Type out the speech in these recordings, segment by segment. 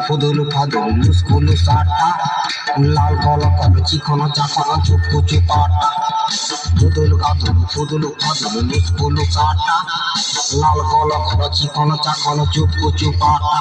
ফুদুলু ফাদুলু লুস্কুলু সাটা লাল গল call চিকন চাকন চুপকু চুপাটা ফুদুলু গাদুলু ফুদুলু ফাদুলু লুস্কুলু সাটা লাল গল call চিকন চাকন চুপকু চুপাটা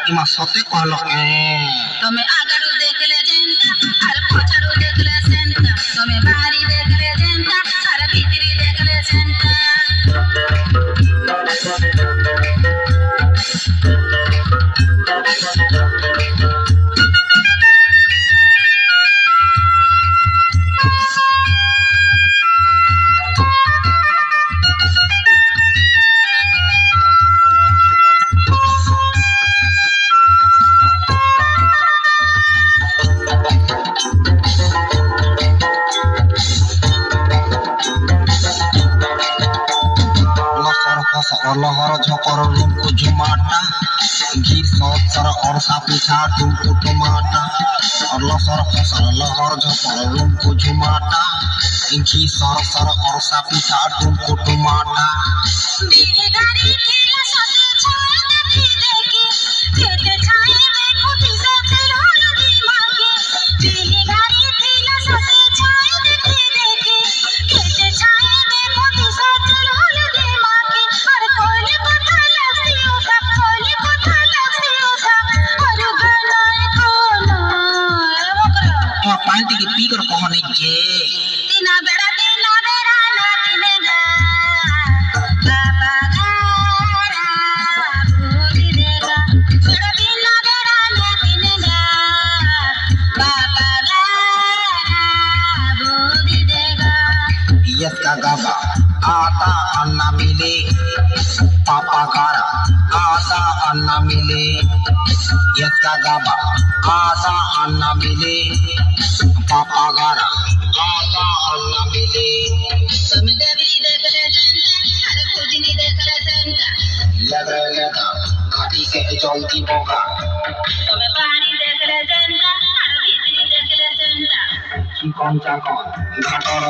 इमा सते कहलो तमे आगरू देखले जेंता आर पछारू देखले सेंता तमे बाहरी देखले जेंता आर भीतरी देखले सेंता लहर झपर रूमको झुमाटा घिर सर और सापिछा टुमको टमाटा और लसर फसर लहर झपर रूमको झुमाटा घी सर सर और सापिछा टुमको टमाटा बिरगारी खेला सते छाय देखी देखी खेते छाय देखो पिसा तेरोल दिमागे बिरगारी खेला सते छाय देखी देखी खेते छाय देखो पिसा तेरोल दिमागे और कोली पता लगसी उठा कोली पता लगसी उठा और गलाए कोना तो पांटी की पीकर कहने के तीना बेड़ा ना तिनेगा बाबा गारा भूली देगा बेड़ा ना तिनेगा बाबा गारा भूली देगा यस का गाबा आता अन्ना मिले पापा गारा आता अन्ना मिले यस का गाबा आता अन्ना मिले पापा गारा आता अन्ना मिले तमे देवरी देखले जेंता अरे खुजनी देखले सेंता लगा लगा घाटी के जल्दी बोगा तमे पानी देखले जेंता अरे भीतरी देखले सेंता चिकन चाकन घाटर